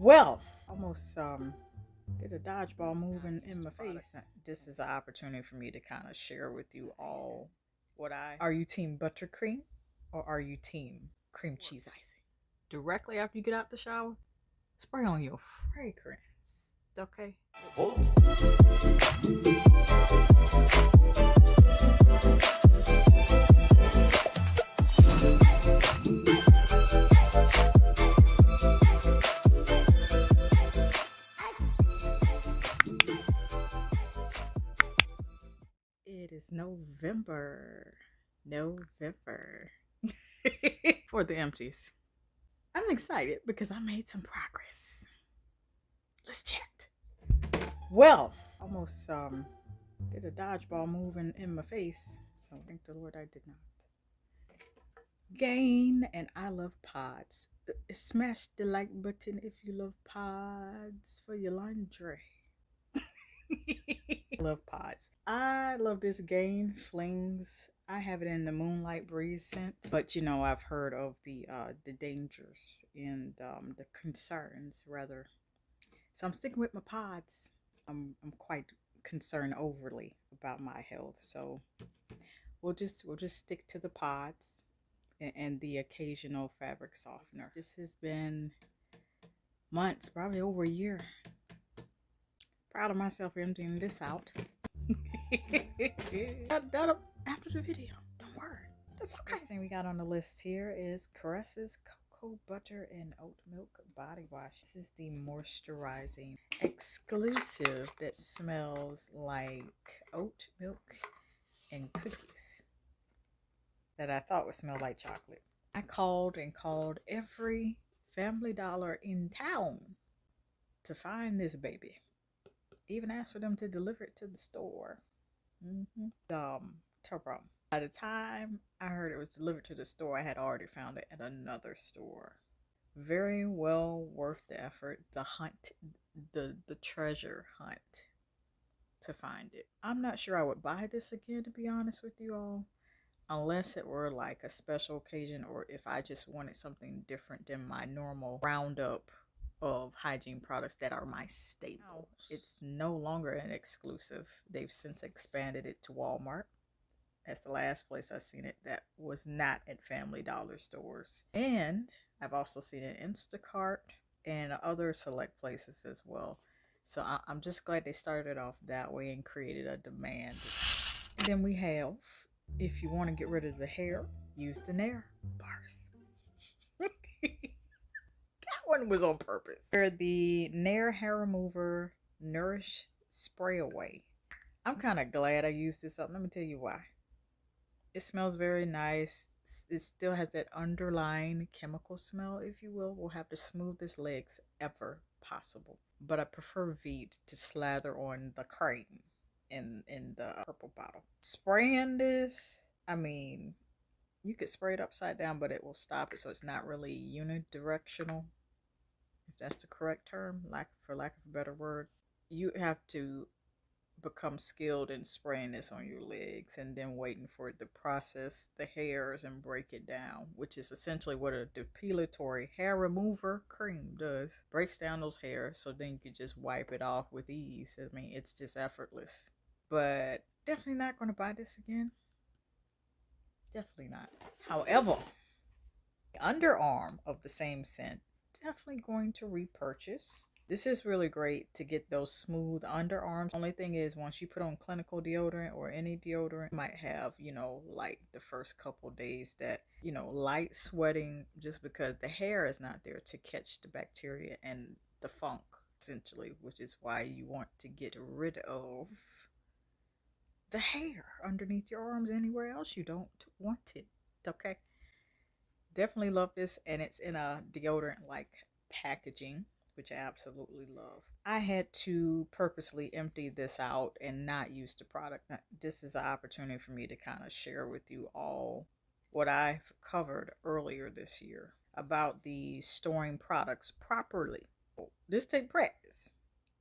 Well, almost did a dodgeball move in my face. This is an opportunity for me to kind of share with you all what I are you team buttercream or are you team cream cheese icing? Directly after you get out the shower, spray on your fragrance. Okay. It is November. For the empties. I'm excited because I made some progress. Let's chat. Well, almost did a dodgeball move in my face. So thank the Lord I did not. Gain and I love pods. Smash the like button if you love pods for your laundry. Love pods. I love this Gain Flings. I have it in the Moonlight Breeze scent, but you know I've heard of the dangers and the concerns rather. So I'm sticking with my pods. I'm quite concerned overly about my health, so we'll just stick to the pods and the occasional fabric softener. This has been months, probably over a year. Proud of myself for emptying this out. That'll after the video. Don't worry. That's okay. First thing we got on the list here is Caresses Cocoa Butter and Oat Milk Body Wash. This is the moisturizing exclusive that smells like oat milk and cookies that I thought would smell like chocolate. I called and called every Family Dollar in town to find this baby. Even asked for them to deliver it to the store. Turbo. By the time I heard it was delivered to the store, I had already found it at another store. Very well worth the effort, the hunt, the treasure hunt to find it. I'm not sure I would buy this again, to be honest with you all, unless it were like a special occasion or if I just wanted something different than my normal roundup of hygiene products that are my staples. It's no longer an exclusive. They've since expanded it to Walmart. That's the last place I've seen it that was not at Family Dollar stores. And I've also seen it in Instacart and other select places as well. So I'm just glad they started off that way and created a demand. And then we have, if you want to get rid of the hair, use the Nair bars. One was on purpose. They're the Nair Hair Remover Nourish Spray Away. I'm kind of glad I used this up. Let me tell you why. It smells very nice. It still has that underlying chemical smell, if you will. We'll have the smoothest legs ever possible. But I prefer Veet to slather on the cream in the purple bottle. Spraying this, I mean, you could spray it upside down, but it will stop it, so it's not really unidirectional. If that's the correct term, for lack of a better word. You have to become skilled in spraying this on your legs and then waiting for it to process the hairs and break it down, which is essentially what a depilatory hair remover cream does. Breaks down those hairs so then you can just wipe it off with ease. I mean, it's just effortless. But definitely not going to buy this again. Definitely not. However, the underarm of the same scent, definitely going to repurchase. This is really great to get those smooth underarms. Only thing is, once you put on clinical deodorant or any deodorant, you might have, like the first couple days that, light sweating just because the hair is not there to catch the bacteria and the funk, essentially, which is why you want to get rid of the hair underneath your arms. Anywhere else you don't want it. Okay. Definitely love this, and it's in a deodorant like packaging, which I absolutely love. I had to purposely empty this out and not use the product. Now, this is an opportunity for me to kind of share with you all what I've covered earlier this year about the storing products properly. This takes practice.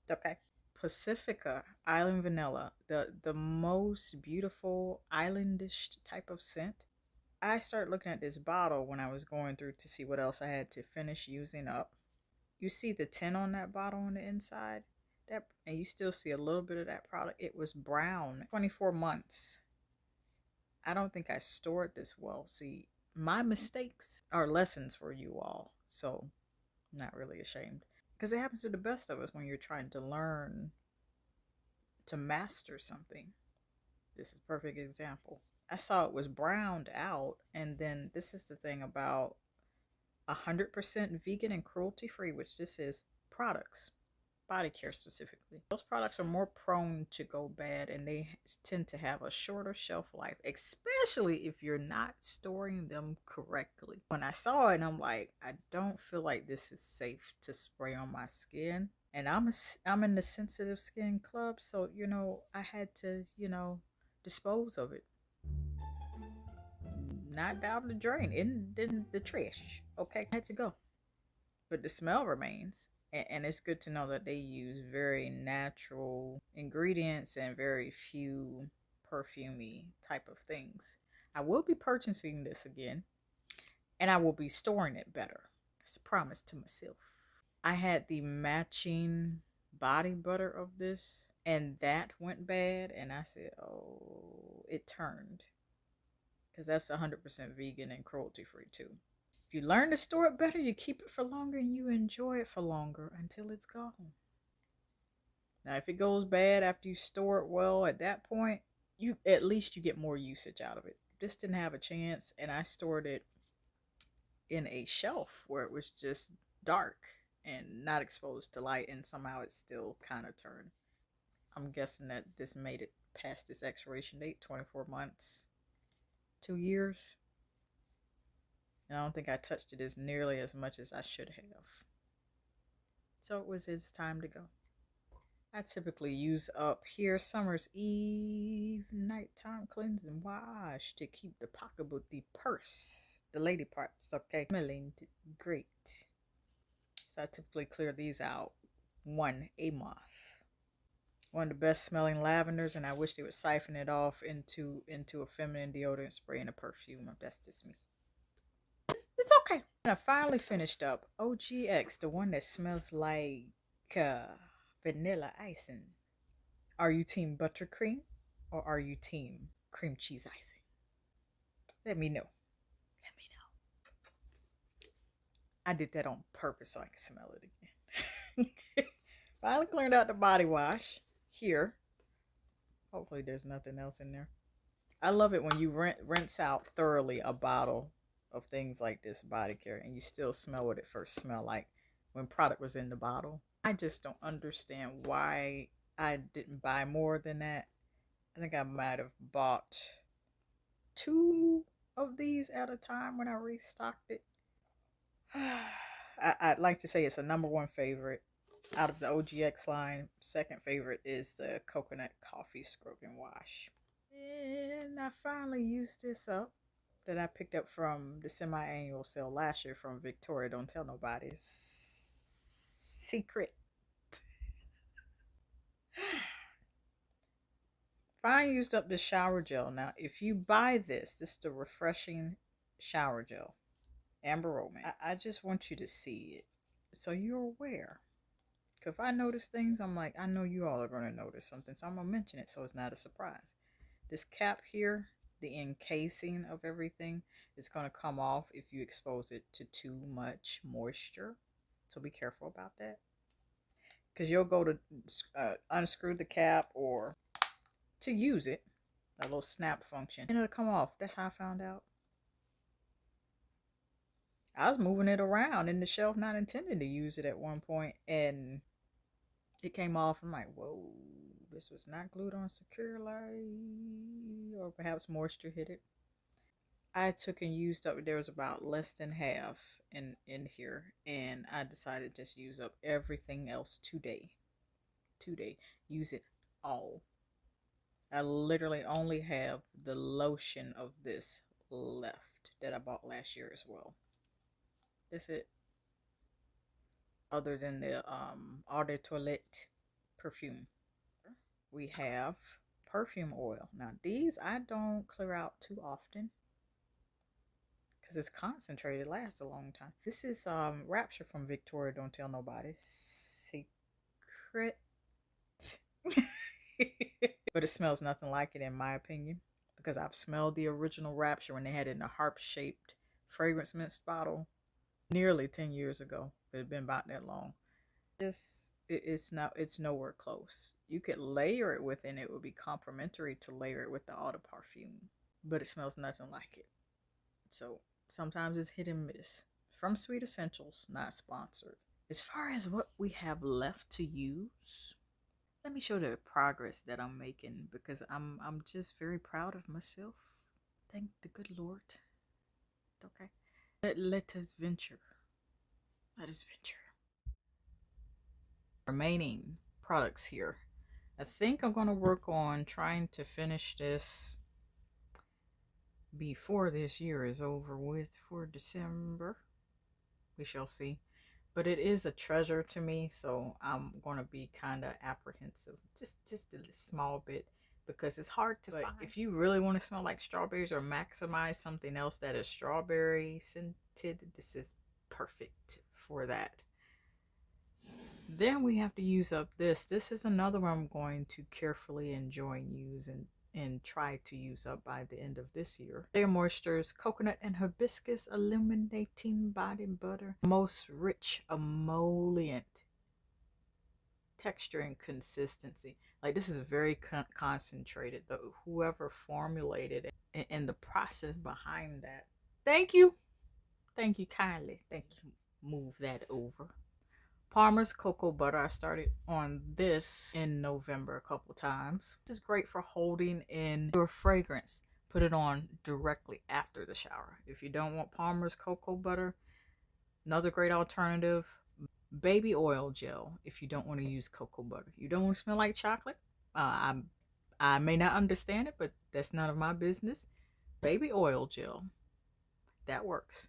Okay. Pacifica Island Vanilla, the most beautiful islandish type of scent. I started looking at this bottle when I was going through to see what else I had to finish using up. You see the tin on that bottle on the inside? That, and you still see a little bit of that product. It was brown. 24 months. I don't think I stored this well. See, my mistakes are lessons for you all. So, not really ashamed. Because it happens to the best of us when you're trying to learn to master something. This is a perfect example. I saw it was browned out, and then this is the thing about 100% vegan and cruelty free, which this is, products, BodyCare specifically. Those products are more prone to go bad, and they tend to have a shorter shelf life, especially if you're not storing them correctly. When I saw it, I'm like, I don't feel like this is safe to spray on my skin. And I'm in the sensitive skin club, so you know, I had to, you know, dispose of it. Not down the drain, in the trash. Okay, I had to go. But the smell remains. And it's good to know that they use very natural ingredients and very few perfumey type of things. I will be purchasing this again, and I will be storing it better. That's a promise to myself. I had the matching body butter of this, and that went bad, and I said, oh, it turned. Because that's 100% vegan and cruelty free too. If you learn to store it better, you keep it for longer and you enjoy it for longer until it's gone. Now, if it goes bad after you store it well, at that point, you at least you get more usage out of it. This didn't have a chance, and I stored it in a shelf where it was just dark and not exposed to light, and somehow it still kind of turned. I'm guessing that this made it past its expiration date, 24 months, 2 years. And I don't think I touched it as nearly as much as I should have. So it was its time to go. I typically use up here Summer's Eve nighttime cleansing wash to keep the pocketbook, the purse, the lady parts, okay, smelling great. So I typically clear these out one a month. One of the best smelling lavenders, and I wish they would siphon it off into a feminine deodorant spray and a perfume. That's just me. It's okay. And I finally finished up OGX, the one that smells like vanilla icing. Are you team buttercream or are you team cream cheese icing? Let me know. Let me know. I did that on purpose so I can smell it again. Finally cleared out the body wash here. Hopefully there's nothing else in there. I love it when you rinse out thoroughly a bottle of things like this BodyCare and you still smell what it first smelled like when product was in the bottle. I just don't understand why I didn't buy more than that. I think I might have bought 2 of these at a time when I restocked it. I'd like to say it's a #1 favorite out of the OGX line. Second favorite is the coconut coffee scrubbing wash. And I finally used this up that I picked up from the semi-annual sale last year from Victoria. Don't tell nobody. It's secret. Finally used up the shower gel. Now, if you buy this is the refreshing shower gel. Amber Romance. I just want you to see it so you're aware. Because if I notice things, I'm like, I know you all are going to notice something. So I'm going to mention it so it's not a surprise. This cap here, the encasing of everything, is going to come off if you expose it to too much moisture. So be careful about that. Because you'll go to unscrew the cap or to use it, a little snap function, and it'll come off. That's how I found out. I was moving it around in the shelf, not intending to use it at one point, and it came off. I'm like, whoa, this was not glued on securely, or perhaps moisture hit it. I took and used up, there was about less than half in here, and I decided to just use up everything else today. Use it all. I literally only have the lotion of this left that I bought last year as well. That's it. Other than the Eau de Toilette perfume. We have perfume oil. Now these I don't clear out too often because it's concentrated. It lasts a long time. This is Rapture from Victoria Don't Tell Nobody. Secret. But it smells nothing like it in my opinion, because I've smelled the original Rapture when they had it in a harp-shaped fragrance mist bottle nearly 10 years ago. It had been about that long. It's nowhere close. You could layer it with, and it would be complimentary to layer it with the eau de parfum, but it smells nothing like it. So sometimes it's hit and miss. From Sweet Essentials, not sponsored. As far as what we have left to use, let me show the progress that I'm making, because I'm just very proud of myself. Thank the good Lord. Okay. Let us venture. Let us venture. Remaining products here. I think I'm going to work on trying to finish this before this year is over with, for December. We shall see. But it is a treasure to me, so I'm going to be kind of apprehensive. Just a small bit, because it's hard to find. If you really want to smell like strawberries or maximize something else that is strawberry scented, this is perfect for that. Then we have to use up this. This is another one I'm going to carefully enjoy and use and try to use up by the end of this year. Shea Moisture's Coconut and Hibiscus Illuminating Body Butter. Most rich emollient texture and consistency. Like, this is very concentrated. Whoever formulated it and the process behind that. Thank you. Thank you kindly. Thank you. Move that over. Palmer's Cocoa Butter. I started on this in November a couple times. This is great for holding in your fragrance. Put it on directly after the shower. If you don't want Palmer's Cocoa Butter, another great alternative, baby oil gel. If you don't want to use cocoa butter, you don't want to smell like chocolate. I may not understand it, but that's none of my business. Baby oil gel, that works.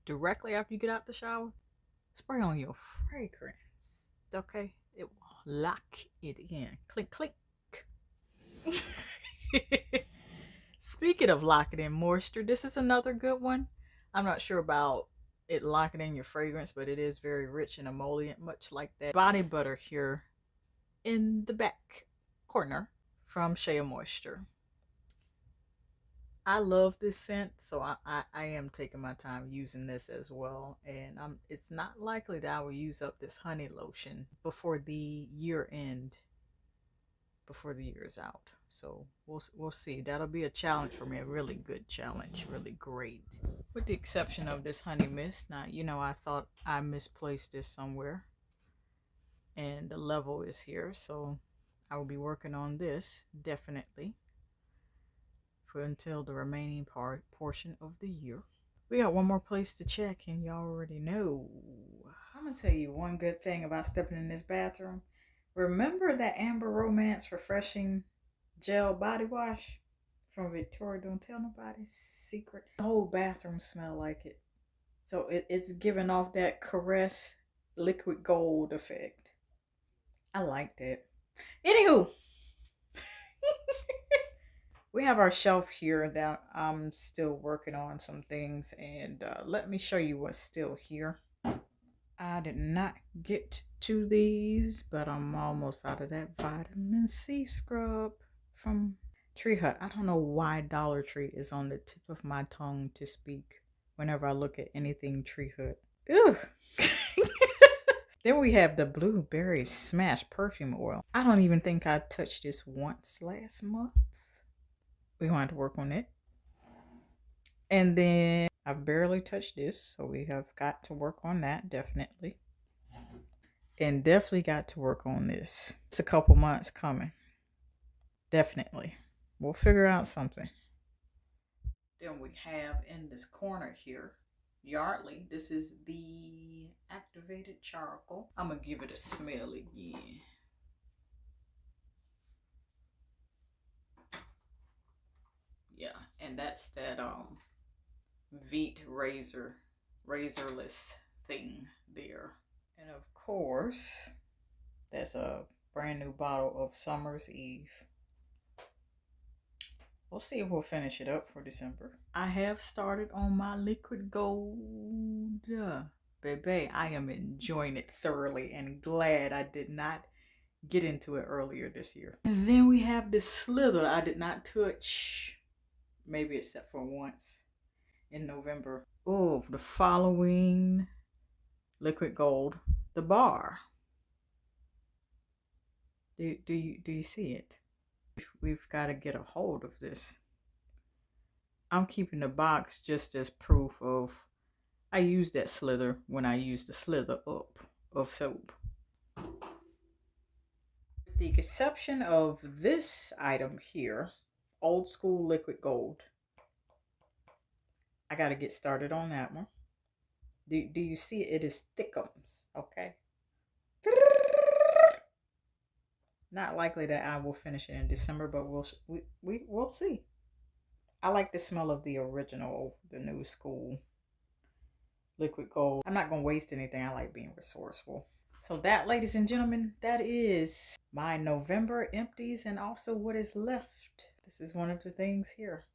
Directly after you get out the shower, spray on your fragrance, okay? It will lock it in. Clink, clink. Speaking of locking in moisture, this is another good one. I'm not sure about it locking in your fragrance, but it is very rich and emollient, much like that body butter here in the back corner from Shea Moisture. I love this scent, so I am taking my time using this as well. And it's not likely that I will use up this honey lotion before the year end, before the year is out. So we'll see. That'll be a challenge for me, a really good challenge, really great. With the exception of this honey mist. Now, you know, I thought I misplaced this somewhere, and the level is here, so I will be working on this definitely for until the remaining portion of the year. We got one more place to check, and y'all already know. I'm gonna tell you one good thing about stepping in this bathroom. Remember that Amber Romance Refreshing Gel Body Wash from Victoria Don't Tell Nobody? Secret. The whole bathroom smell like it. So it's giving off that caress liquid gold effect. I liked it. Anywho. We have our shelf here that I'm still working on some things, and let me show you what's still here. I did not get to these, but I'm almost out of that vitamin C scrub from Tree Hut. I don't know why Dollar Tree is on the tip of my tongue to speak whenever I look at anything Tree Hut. Ew. Then we have the Blueberry Smash Perfume Oil. I don't even think I touched this once last month. We're going to have to work on it. And then I've barely touched this, so we have got to work on that, definitely. And definitely got to work on this. It's a couple months coming. Definitely. We'll figure out something. Then we have in this corner here, Yardley. This is the activated charcoal. I'm going to give it a smell again. Yeah, and that's that Veet razorless thing there. And of course, that's a brand new bottle of Summer's Eve. We'll see if we'll finish it up for December. I have started on my liquid gold. Baby, I am enjoying it thoroughly and glad I did not get into it earlier this year. And then we have the Slither I did not touch, maybe except for once in November. Oh, the following liquid gold, the bar. Do you see it? We've got to get a hold of this. I'm keeping the box just as proof of I used that Slither when I used the Slither up of soap. With the exception of this item here, old school liquid gold, I got to get started on that one. Do you see it? It is thickums, okay? Not likely that I will finish it in December, but we'll see. I like the smell of the original, the new school liquid gold. I'm not going to waste anything. I like being resourceful. So that, ladies and gentlemen, that is my November empties and also what is left. This is one of the things here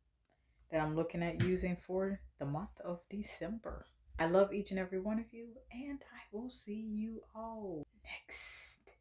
that I'm looking at using for the month of December. I love each and every one of you, and I will see you all next